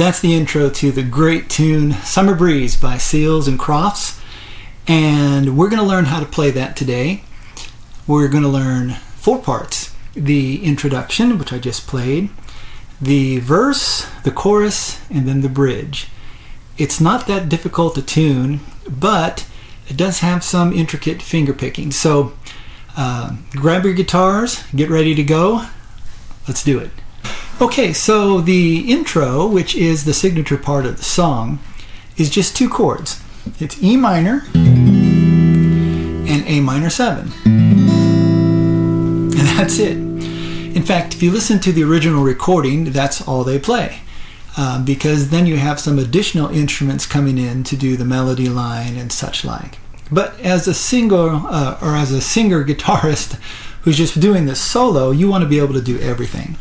that's the intro to the great tune Summer Breeze by Seals and Crofts. And we're going to learn how to play that today. We're going to learn 4 parts. The introduction, which I just played, the verse, the chorus, and then the bridge. It's not that difficult to tune, but it does have some intricate finger picking. So grab your guitars, get ready to go. Let's do it. Okay, so the intro, which is the signature part of the song, is just 2 chords. It's E minor and A minor 7. And that's it. In fact, if you listen to the original recording, that's all they play. Because then you have some additional instruments coming in to do the melody line and such like. But as a singer guitarist who's just doing this solo, you want to be able to do everything.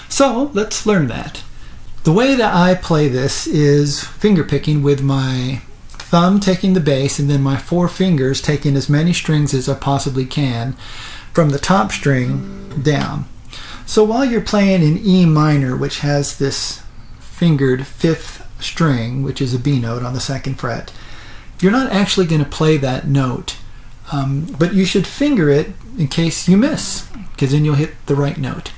So let's learn that. The way that I play this is finger picking, with my thumb taking the bass and then my 4 fingers taking as many strings as I possibly can from the top string down. So while you're playing in E minor, which has this fingered 5th string, which is a B note on the 2nd fret, you're not actually going to play that note, but you should finger it in case you miss, because then you'll hit the right note.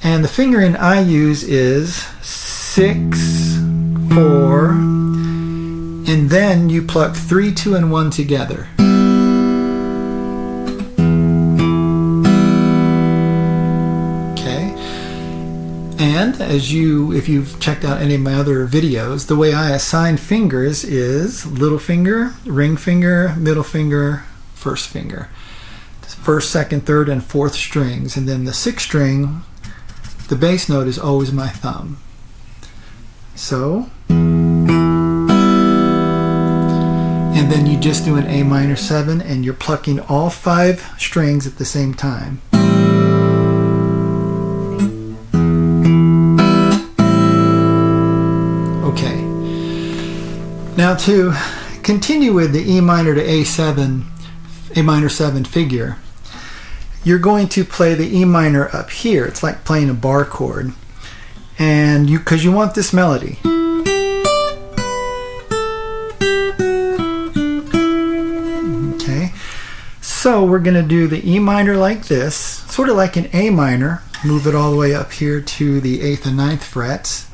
And the fingering I use is 6, 4, and then you pluck 3, 2, and 1 together. Okay. And if you've checked out any of my other videos, the way I assign fingers is little finger, ring finger, middle finger, first finger. 1st, 2nd, 3rd, and 4th strings, and then the 6th string, the bass note, is always my thumb. So, and then you just do an A minor 7, and you're plucking all 5 strings at the same time. Okay. Now to continue with the E minor to A minor 7 figure, you're going to play the E minor up here. It's like playing a bar chord, and because you want this melody. Okay, so we're going to do the E minor like this, sort of like an A minor. Move it all the way up here to the 8th and 9th frets,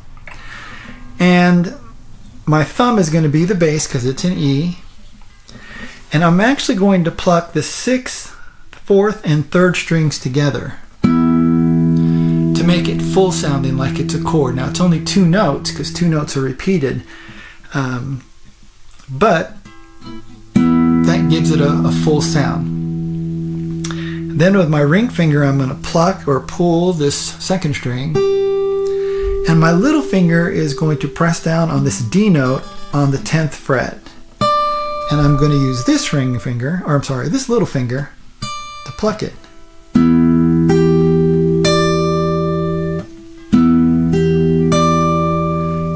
and my thumb is going to be the bass because it's an E, and I'm actually going to pluck the 6th, 4th, and 3rd strings together to make it full sounding like it's a chord. Now it's only 2 notes because 2 notes are repeated, but that gives it a full sound. Then with my ring finger, I'm going to pluck or pull this 2nd string, and my little finger is going to press down on this D note on the 10th fret, and I'm going to use this ring finger, or I'm sorry, this little finger, to pluck it.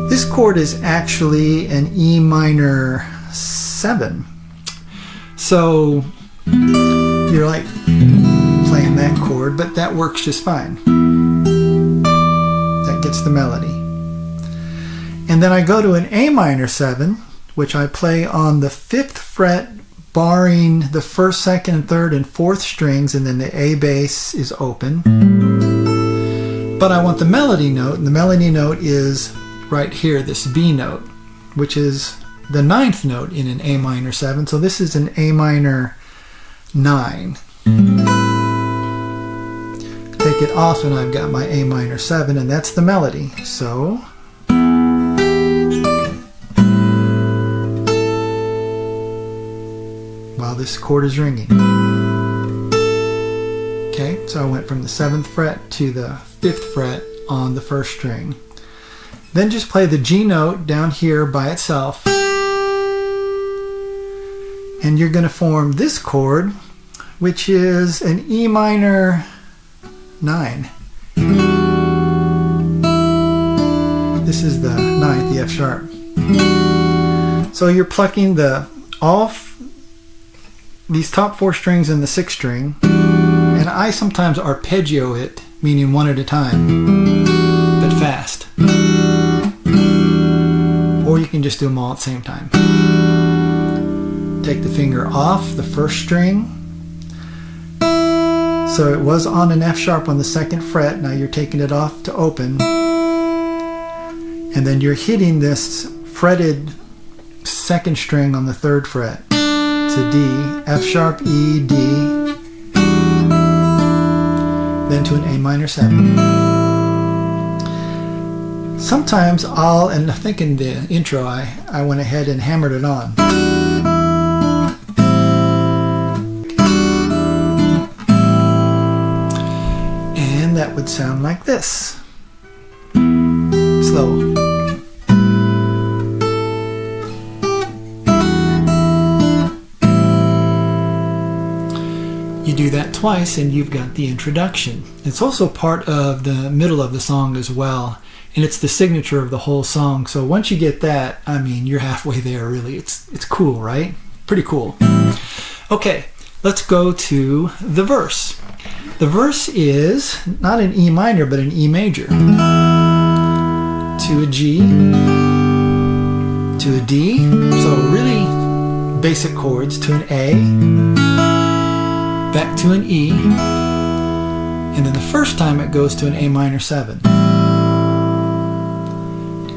This chord is actually an E minor 7. So you're like playing that chord, but that works just fine. That gets the melody. And then I go to an A minor 7, which I play on the 5th fret, barring the 1st, 2nd, 3rd, and 4th strings, and then the A bass is open. But I want the melody note, and the melody note is right here, this B note, which is the 9th note in an A minor 7. So this is an A minor 9. Take it off and I've got my A minor 7, and that's the melody. So while this chord is ringing. Okay, so I went from the 7th fret to the 5th fret on the 1st string. Then just play the G note down here by itself, and you're going to form this chord, which is an E minor 9. This is the 9th, the F sharp. So you're plucking these top 4 strings in the 6th string, and I sometimes arpeggio it, meaning one at a time, but fast. we can just do them all at the same time. Take the finger off the first string. So it was on an F sharp on the 2nd fret. Now you're taking it off to open. And then you're hitting this fretted 2nd string on the 3rd fret. It's a D, F sharp, E, D, then to an A minor 7. Sometimes and I think in the intro I went ahead and hammered it on. And that would sound like this. Slow. You do that twice and you've got the introduction. It's also part of the middle of the song as well, and it's the signature of the whole song. So once you get that, I mean, you're halfway there really. It's cool, right? Pretty cool. Okay, let's go to the verse. The verse is not an E minor but an E major. To a G, to a D, so really basic chords, to an A, back to an E, and then the first time it goes to an A minor 7.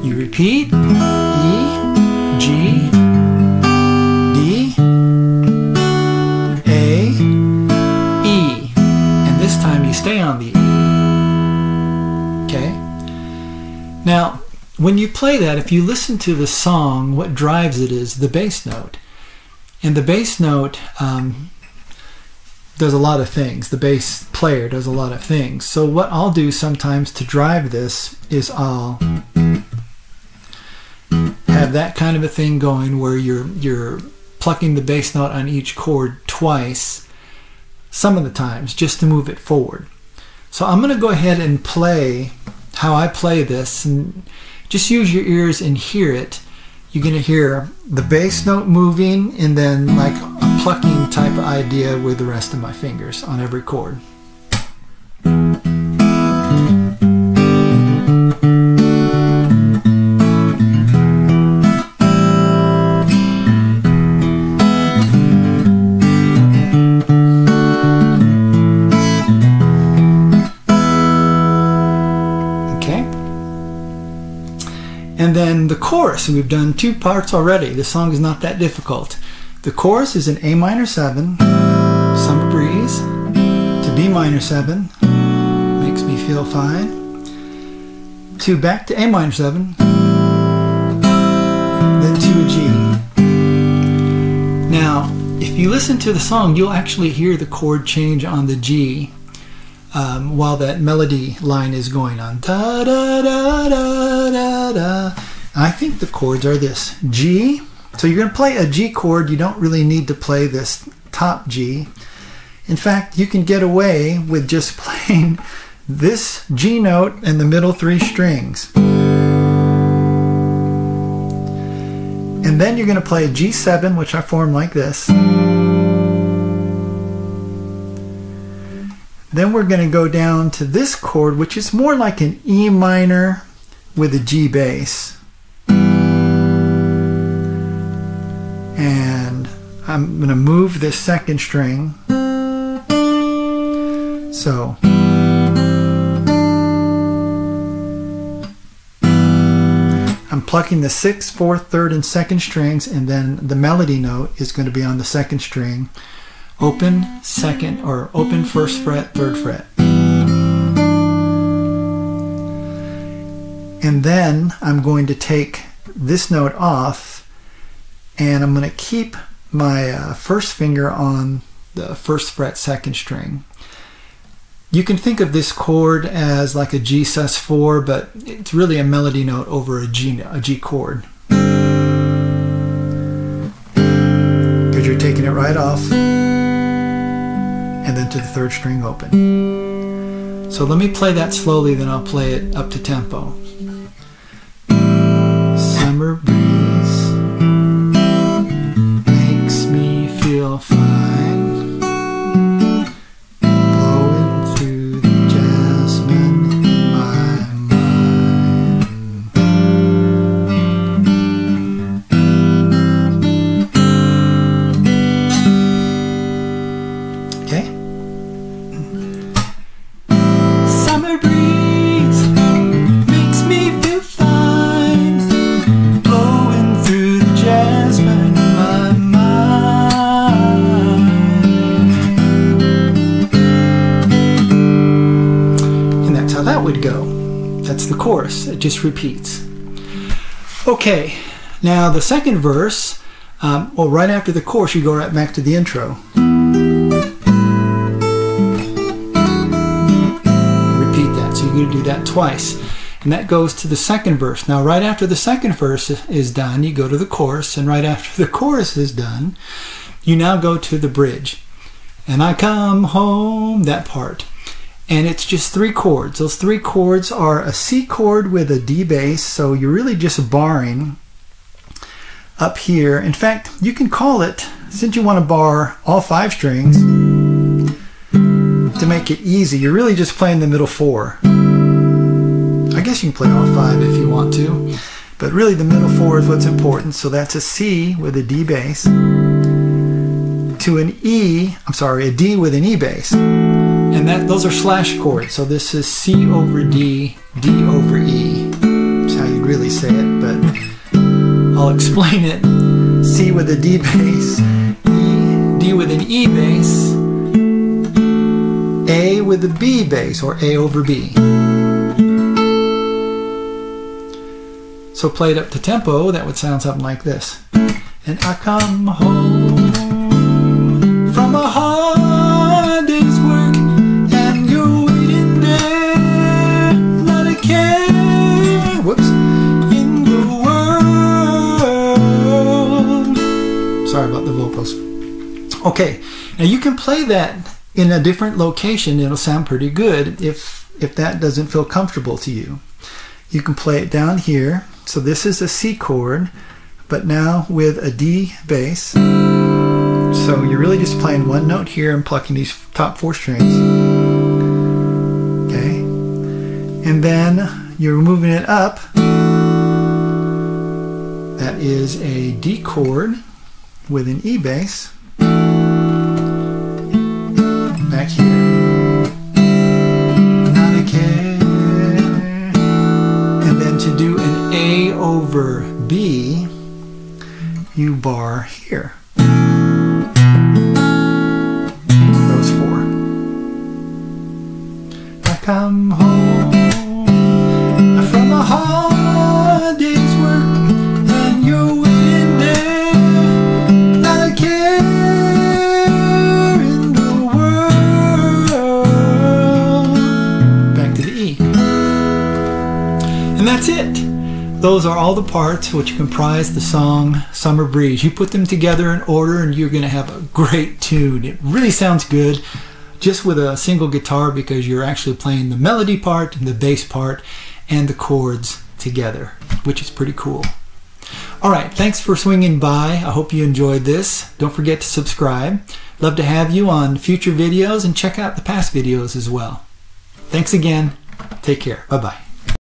You repeat, E, G, D, A, E, and this time you stay on the E. Okay? Now, when you play that, if you listen to the song, what drives it is the bass note. And the bass note does a lot of things. The bass player does a lot of things. So what I'll do sometimes to drive this is I'll have that kind of a thing going where you're plucking the bass note on each chord twice, some of the times, just to move it forward. So I'm going to go ahead and play how I play this, and just use your ears and hear it. You're going to hear the bass note moving and then like a plucking type of idea with the rest of my fingers on every chord. And then the chorus, we've done 2 parts already. The song is not that difficult. The chorus is an A minor 7, Summer Breeze, to B minor 7, Makes Me Feel Fine, to back to A minor 7, then to a G. Now, if you listen to the song, you'll actually hear the chord change on the G while that melody line is going on. Da, da, da, da, da, da. I think the chords are this. G. So you're going to play a G chord. You don't really need to play this top G. In fact, you can get away with just playing this G note and the middle 3 strings. And then you're going to play a G7, which I form like this. Then we're going to go down to this chord, which is more like an E minor with a G bass. And I'm going to move this 2nd string. So I'm plucking the 6th, 4th, 3rd, and 2nd strings, and then the melody note is going to be on the 2nd string. Open 2nd, or open 1st fret, 3rd fret. And then I'm going to take this note off, and I'm going to keep my 1st finger on the 1st fret 2nd string. You can think of this chord as like a G sus4, but it's really a melody note over a G chord. Because you're taking it right off, and then to the 3rd string open. So let me play that slowly, then I'll play it up to tempo. Summer breeze makes me feel fine, blowing through the jasmine in my mind. Okay? Summer breeze makes me feel fine, blowing through the jasmine in my mind. And that's how that would go. That's the chorus. It just repeats. Okay, now the second verse, well, right after the chorus, you go right back to the intro. Repeat that. So you're going to do that twice. And that goes to the second verse. Now, right after the second verse is done, you go to the chorus. And right after the chorus is done, you now go to the bridge. And I come home, that part. And it's just 3 chords. Those 3 chords are a C chord with a D bass, so you're really just barring up here. In fact, you can call it, since you want to bar all 5 strings, to make it easy, you're really just playing the middle 4. I guess you can play all 5 if you want to, but really the middle 4 is what's important. So that's a C with a D bass to an E, I'm sorry, a D with an E bass. And those are slash chords. So this is C over D, D over E. That's how you'd really say it, but I'll explain it. C with a D bass, D with an E bass, A with a B bass, or A over B. So play it up to tempo, that would sound something like this. And I come home from a hard day's work, and you're waiting there, not a care, whoops, in the world. Sorry about the vocals. Okay, now you can play that in a different location. It'll sound pretty good if that doesn't feel comfortable to you. You can play it down here. So this is a C chord, but now with a D bass. So you're really just playing one note here and plucking these top 4 strings. Okay. And then you're moving it up. That is a D chord with an E bass. Back here. Not a care. And then to do an A over B, you bar here. Those 4. I come home from a hard day's work, and you're waiting there, not a care in the world. Back to the E. And that's it. Those are all the parts which comprise the song Summer Breeze. You put them together in order and you're going to have a great tune. It really sounds good just with a single guitar, because you're actually playing the melody part and the bass part and the chords together, which is pretty cool. All right, thanks for swinging by. I hope you enjoyed this. Don't forget to subscribe. Love to have you on future videos, and check out the past videos as well. Thanks again. Take care. Bye-bye.